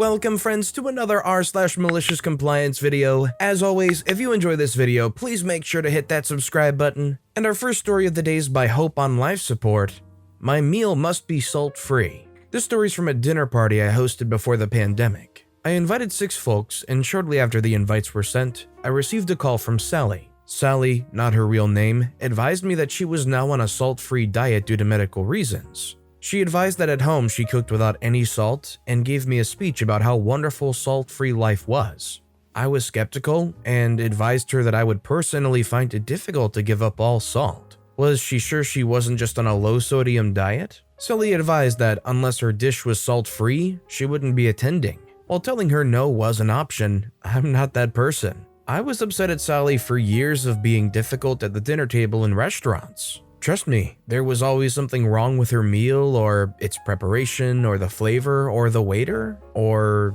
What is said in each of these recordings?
Welcome friends to another r/malicious compliance video. As always, if you enjoy this video, please make sure to hit that subscribe button. And our first story of the day is by Hope on Life Support. My meal must be salt-free. This story is from a dinner party I hosted before the pandemic. I invited 6 folks, and shortly after the invites were sent, I received a call from Sally. Sally, not her real name, advised me that she was now on a salt-free diet due to medical reasons. She advised that at home she cooked without any salt and gave me a speech about how wonderful salt-free life was. I was skeptical and advised her that I would personally find it difficult to give up all salt. Was she sure she wasn't just on a low-sodium diet? Sally advised that unless her dish was salt-free, she wouldn't be attending. While telling her no was an option, I'm not that person. I was upset at Sally for years of being difficult at the dinner table in restaurants. Trust me, there was always something wrong with her meal, or its preparation, or the flavor, or the waiter, or...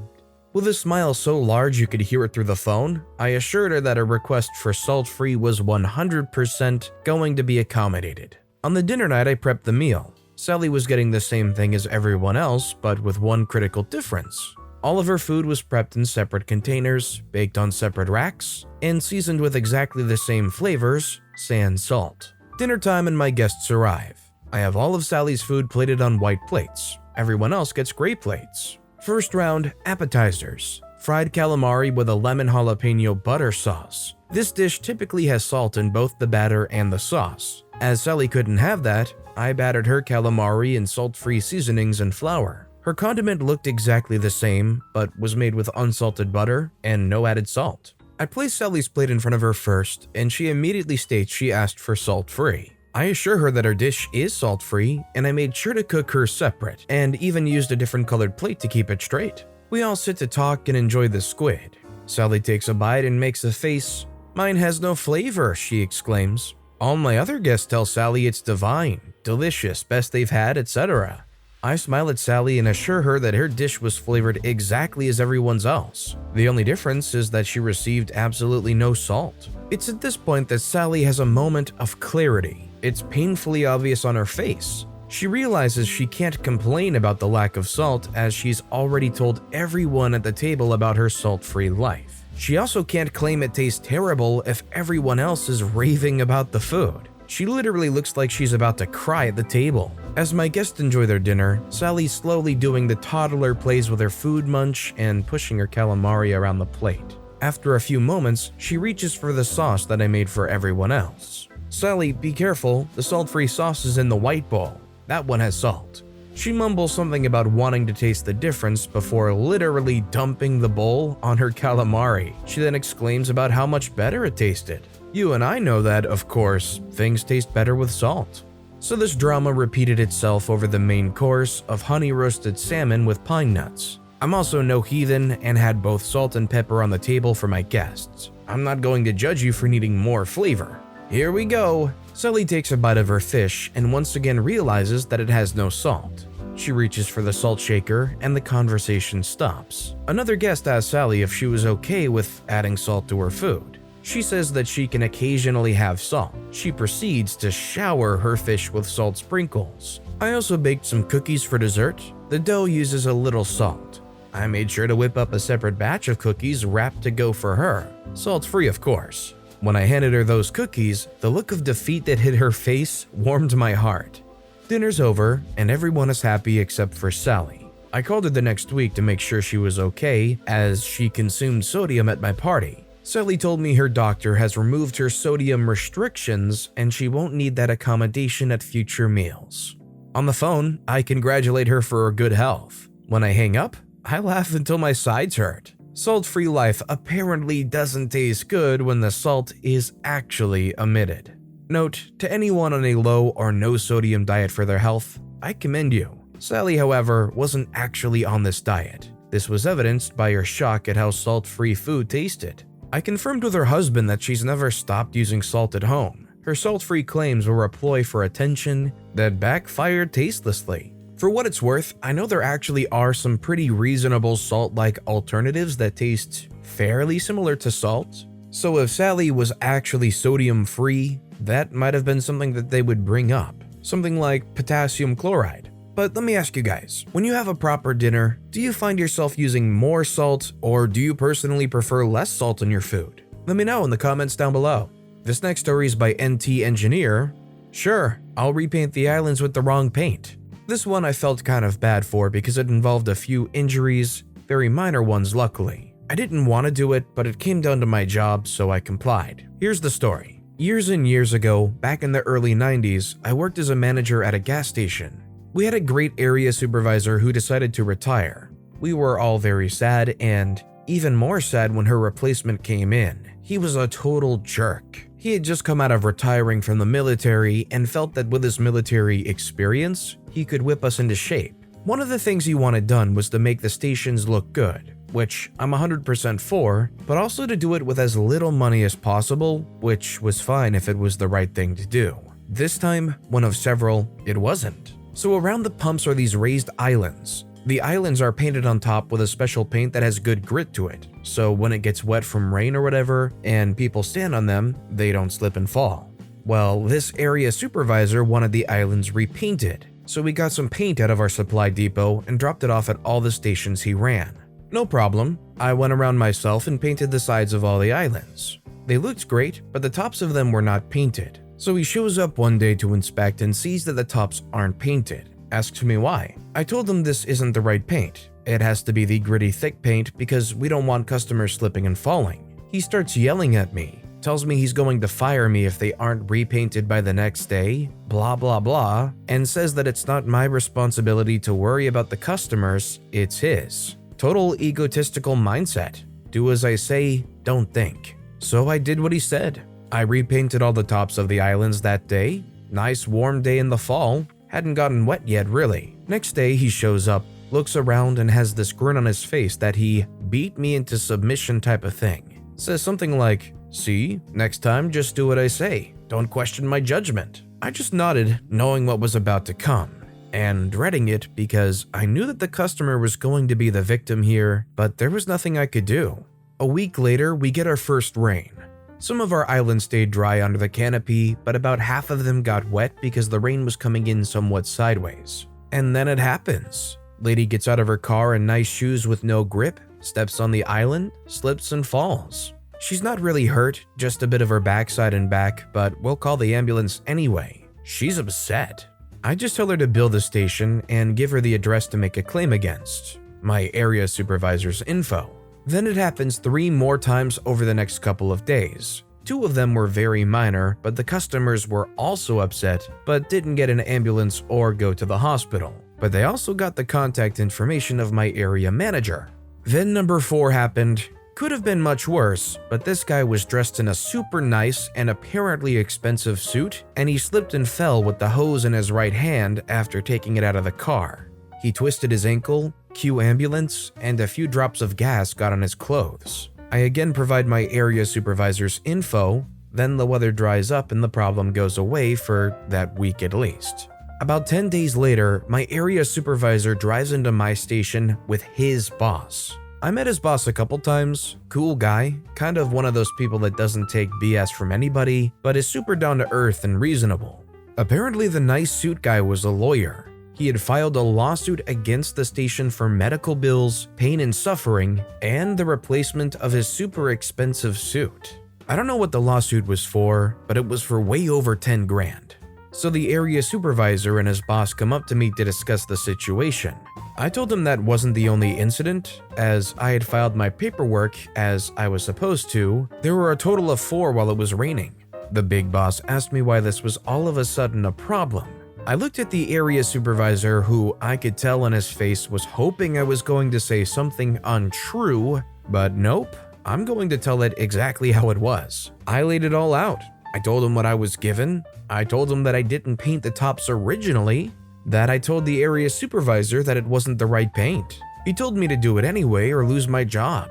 With a smile so large you could hear it through the phone, I assured her that a request for salt-free was 100% going to be accommodated. On the dinner night, I prepped the meal. Sally was getting the same thing as everyone else, but with one critical difference. All of her food was prepped in separate containers, baked on separate racks, and seasoned with exactly the same flavors, sans salt. Dinner time and my guests arrive. I have all of Sally's food plated on white plates. Everyone else gets gray plates. First round, appetizers. Fried calamari with a lemon jalapeno butter sauce. This dish typically has salt in both the batter and the sauce. As Sally couldn't have that, I battered her calamari in salt-free seasonings and flour. Her condiment looked exactly the same, but was made with unsalted butter and no added salt. I placed Sally's plate in front of her first, and she immediately states she asked for salt-free. I assure her that her dish is salt-free, and I made sure to cook hers separate, and even used a different colored plate to keep it straight. We all sit to talk and enjoy the squid. Sally takes a bite and makes a face. "Mine has no flavor," she exclaims. All my other guests tell Sally it's divine, delicious, best they've had, etc. I smile at Sally and assure her that her dish was flavored exactly as everyone's else. The only difference is that she received absolutely no salt. It's at this point that Sally has a moment of clarity. It's painfully obvious on her face. She realizes she can't complain about the lack of salt as she's already told everyone at the table about her salt-free life. She also can't claim it tastes terrible if everyone else is raving about the food. She literally looks like she's about to cry at the table. As my guests enjoy their dinner, Sally's slowly doing the toddler plays with her food munch and pushing her calamari around the plate. After a few moments, she reaches for the sauce that I made for everyone else. "Sally, be careful, the salt-free sauce is in the white bowl. That one has salt." She mumbles something about wanting to taste the difference before literally dumping the bowl on her calamari. She then exclaims about how much better it tasted. You and I know that, of course, things taste better with salt. So this drama repeated itself over the main course of honey-roasted salmon with pine nuts. I'm also no heathen and had both salt and pepper on the table for my guests. I'm not going to judge you for needing more flavor. Here we go. Sally takes a bite of her fish and once again realizes that it has no salt. She reaches for the salt shaker and the conversation stops. Another guest asks Sally if she was okay with adding salt to her food. She says that she can occasionally have salt. She proceeds to shower her fish with salt sprinkles. I also baked some cookies for dessert. The dough uses a little salt. I made sure to whip up a separate batch of cookies wrapped to go for her. Salt-free, of course. When I handed her those cookies, the look of defeat that hit her face warmed my heart. Dinner's over, and everyone is happy except for Sally. I called her the next week to make sure she was okay, as she consumed sodium at my party. Sally told me her doctor has removed her sodium restrictions and she won't need that accommodation at future meals. On the phone, I congratulate her for her good health. When I hang up, I laugh until my sides hurt. Salt-free life apparently doesn't taste good when the salt is actually omitted. Note, to anyone on a low or no sodium diet for their health, I commend you. Sally, however, wasn't actually on this diet. This was evidenced by her shock at how salt-free food tasted. I confirmed with her husband that she's never stopped using salt at home. Her salt-free claims were a ploy for attention that backfired tastelessly. For what it's worth, I know there actually are some pretty reasonable salt-like alternatives that taste fairly similar to salt. So if Sally was actually sodium-free, that might have been something that they would bring up. Something like potassium chloride. But let me ask you guys, when you have a proper dinner, do you find yourself using more salt, or do you personally prefer less salt in your food? Let me know in the comments down below. This next story is by NT Engineer. Sure, I'll repaint the islands with the wrong paint. This one I felt kind of bad for because it involved a few injuries, very minor ones luckily. I didn't want to do it, but it came down to my job, so I complied. Here's the story. Years and years ago, back in the early 90s, I worked as a manager at a gas station. We had a great area supervisor who decided to retire. We were all very sad, and even more sad when her replacement came in. He was a total jerk. He had just come out of retiring from the military and felt that with his military experience, he could whip us into shape. One of the things he wanted done was to make the stations look good, which I'm 100% for, but also to do it with as little money as possible, which was fine if it was the right thing to do. This time, one of several, it wasn't. So around the pumps are these raised islands. The islands are painted on top with a special paint that has good grit to it, so when it gets wet from rain or whatever, and people stand on them, they don't slip and fall. Well, this area supervisor wanted the islands repainted, so we got some paint out of our supply depot and dropped it off at all the stations he ran. No problem, I went around myself and painted the sides of all the islands. They looked great, but the tops of them were not painted. So he shows up one day to inspect and sees that the tops aren't painted. Asks me why. I told him this isn't the right paint. It has to be the gritty thick paint because we don't want customers slipping and falling. He starts yelling at me, tells me he's going to fire me if they aren't repainted by the next day, blah blah blah, and says that it's not my responsibility to worry about the customers, it's his. Total egotistical mindset. Do as I say, don't think. So I did what he said. I repainted all the tops of the islands that day. Nice warm day in the fall. Hadn't gotten wet yet really. Next day he shows up, looks around and has this grin on his face that he beat me into submission type of thing. Says something like, see, next time just do what I say. Don't question my judgment. I just nodded, knowing what was about to come, and dreading it because I knew that the customer was going to be the victim here, but there was nothing I could do. A week later, we get our first rain. Some of our islands stayed dry under the canopy, but about half of them got wet because the rain was coming in somewhat sideways. And then it happens. Lady gets out of her car in nice shoes with no grip, steps on the island, slips and falls. She's not really hurt, just a bit of her backside and back, but we'll call the ambulance anyway. She's upset. I just tell her to bill the station and give her the address to make a claim against. My area supervisor's info. Then it happens 3 more times over the next couple of days. 2 of them were very minor, but the customers were also upset, but didn't get an ambulance or go to the hospital. But they also got the contact information of my area manager. Then number 4 happened. Could have been much worse, but this guy was dressed in a super nice and apparently expensive suit, and he slipped and fell with the hose in his right hand after taking it out of the car. He twisted his ankle, cue ambulance, and a few drops of gas got on his clothes. I again provide my area supervisor's info, then the weather dries up and the problem goes away for that week at least. About 10 days later, my area supervisor drives into my station with his boss. I met his boss a couple times, cool guy, kind of one of those people that doesn't take BS from anybody, but is super down to earth and reasonable. Apparently the nice suit guy was a lawyer. He had filed a lawsuit against the station for medical bills, pain and suffering, and the replacement of his super expensive suit. I don't know what the lawsuit was for, but it was for way over 10 grand. So the area supervisor and his boss come up to me to discuss the situation. I told him that wasn't the only incident, as I had filed my paperwork as I was supposed to. There were a total of 4 while it was raining. The big boss asked me why this was all of a sudden a problem. I looked at the area supervisor, who I could tell on his face was hoping I was going to say something untrue, but nope, I'm going to tell it exactly how it was. I laid it all out. I told him what I was given. I told him that I didn't paint the tops originally, that I told the area supervisor that it wasn't the right paint. He told me to do it anyway or lose my job.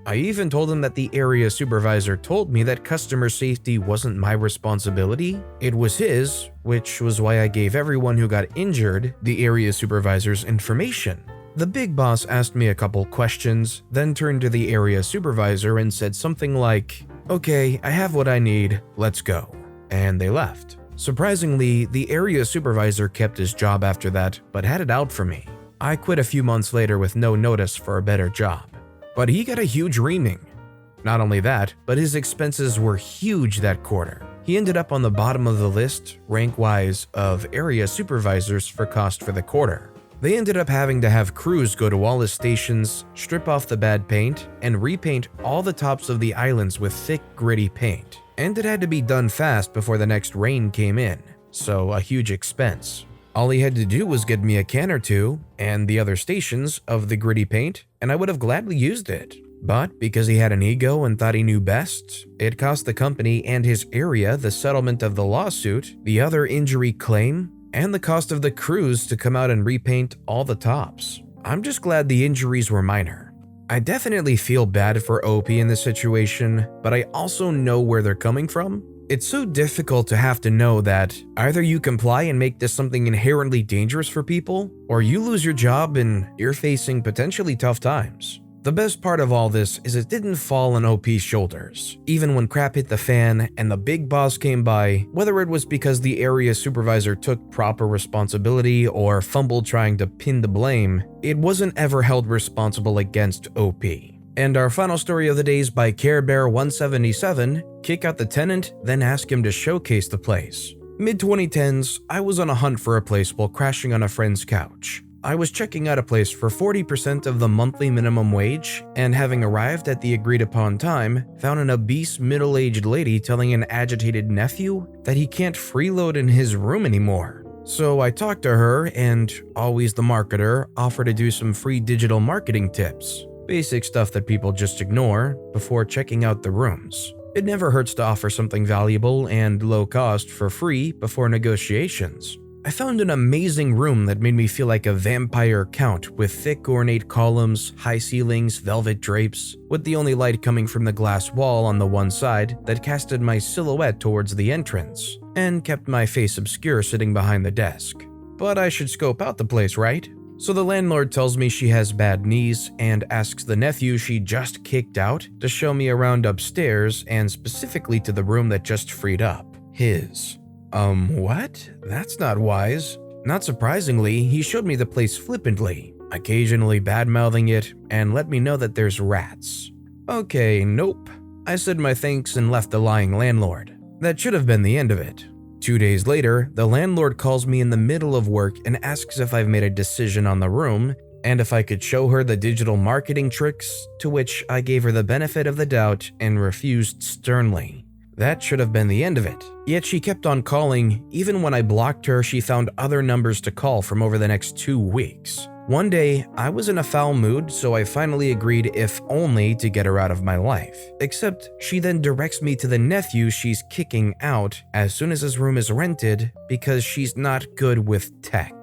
I even told him that the area supervisor told me that customer safety wasn't my responsibility, it was his, which was why I gave everyone who got injured the area supervisor's information. The big boss asked me a couple questions, then turned to the area supervisor and said something like, "Okay, I have what I need, let's go." And they left. Surprisingly, the area supervisor kept his job after that, but had it out for me. I quit a few months later with no notice for a better job. But he got a huge reaming. Not only that, but his expenses were huge that quarter. He ended up on the bottom of the list, rank-wise, of area supervisors for cost for the quarter. They ended up having to have crews go to all his stations, strip off the bad paint, and repaint all the tops of the islands with thick, gritty paint. And it had to be done fast before the next rain came in, so a huge expense. All he had to do was get me a can or two, and the other stations, of the gritty paint, and I would have gladly used it. But because he had an ego and thought he knew best, it cost the company and his area the settlement of the lawsuit, the other injury claim, and the cost of the crews to come out and repaint all the tops. I'm just glad the injuries were minor. I definitely feel bad for OP in this situation, but I also know where they're coming from. It's so difficult to have to know that either you comply and make this something inherently dangerous for people, or you lose your job and you're facing potentially tough times. The best part of all this is it didn't fall on OP's shoulders. Even when crap hit the fan and the big boss came by, whether it was because the area supervisor took proper responsibility or fumbled trying to pin the blame, it wasn't ever held responsible against OP. And our final story of the day is by Care Bear 177, kick out the tenant, then ask him to showcase the place. Mid-2010s, I was on a hunt for a place while crashing on a friend's couch. I was checking out a place for 40% of the monthly minimum wage, and having arrived at the agreed upon time, found an obese middle-aged lady telling an agitated nephew that he can't freeload in his room anymore. So I talked to her and, always the marketer, offered to do some free digital marketing tips. Basic stuff that people just ignore before checking out the rooms. It never hurts to offer something valuable and low cost for free before negotiations. I found an amazing room that made me feel like a vampire count with thick ornate columns, high ceilings, velvet drapes, with the only light coming from the glass wall on the one side that casted my silhouette towards the entrance, and kept my face obscure sitting behind the desk. But I should scope out the place, right? So the landlord tells me she has bad knees and asks the nephew she just kicked out to show me around upstairs and specifically to the room that just freed up, his. What? That's not wise. Not surprisingly, he showed me the place flippantly, occasionally bad-mouthing it, and let me know that there's rats. Okay, nope. I said my thanks and left the lying landlord. That should have been the end of it. 2 days later, the landlord calls me in the middle of work and asks if I've made a decision on the room, and if I could show her the digital marketing tricks, to which I gave her the benefit of the doubt and refused sternly. That should have been the end of it. Yet she kept on calling. Even when I blocked her, she found other numbers to call from over the next 2 weeks. One day, I was in a foul mood, so I finally agreed, if only to get her out of my life. Except she then directs me to the nephew she's kicking out as soon as his room is rented because she's not good with tech.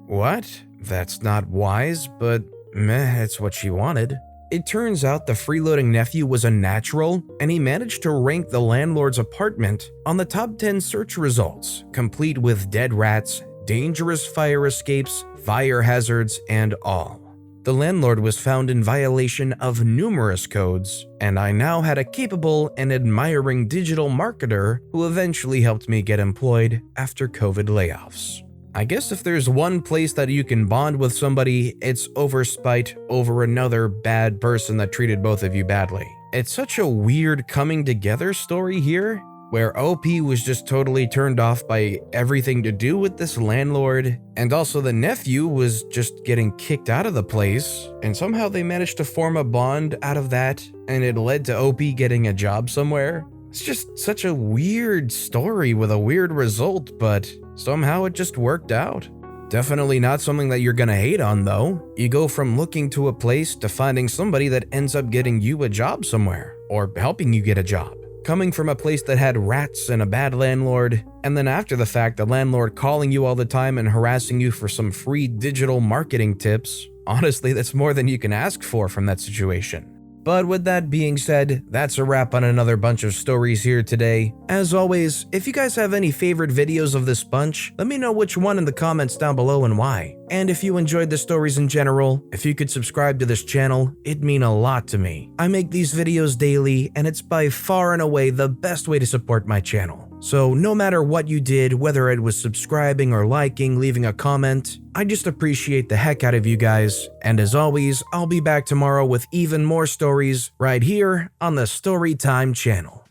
What? That's not wise, but meh, it's what she wanted. It turns out the freeloading nephew was a natural, and he managed to rank the landlord's apartment on the top 10 search results, complete with dead rats, dangerous fire escapes, fire hazards, and all. The landlord was found in violation of numerous codes, and I now had a capable and admiring digital marketer who eventually helped me get employed after COVID layoffs. I guess if there's one place that you can bond with somebody, it's over spite over another bad person that treated both of you badly. It's such a weird coming together story here, where OP was just totally turned off by everything to do with this landlord, and also the nephew was just getting kicked out of the place, and somehow they managed to form a bond out of that, and it led to OP getting a job somewhere. It's just such a weird story with a weird result, but somehow it just worked out. Definitely not something that you're gonna hate on though. You go from looking to a place to finding somebody that ends up getting you a job somewhere, or helping you get a job. Coming from a place that had rats and a bad landlord, and then after the fact the landlord calling you all the time and harassing you for some free digital marketing tips. Honestly, that's more than you can ask for from that situation. But with that being said, that's a wrap on another bunch of stories here today. As always, if you guys have any favorite videos of this bunch, let me know which one in the comments down below and why. And if you enjoyed the stories in general, if you could subscribe to this channel, it'd mean a lot to me. I make these videos daily, and it's by far and away the best way to support my channel. So no matter what you did, whether it was subscribing or liking, leaving a comment, I just appreciate the heck out of you guys. And as always, I'll be back tomorrow with even more stories right here on the Storytime channel.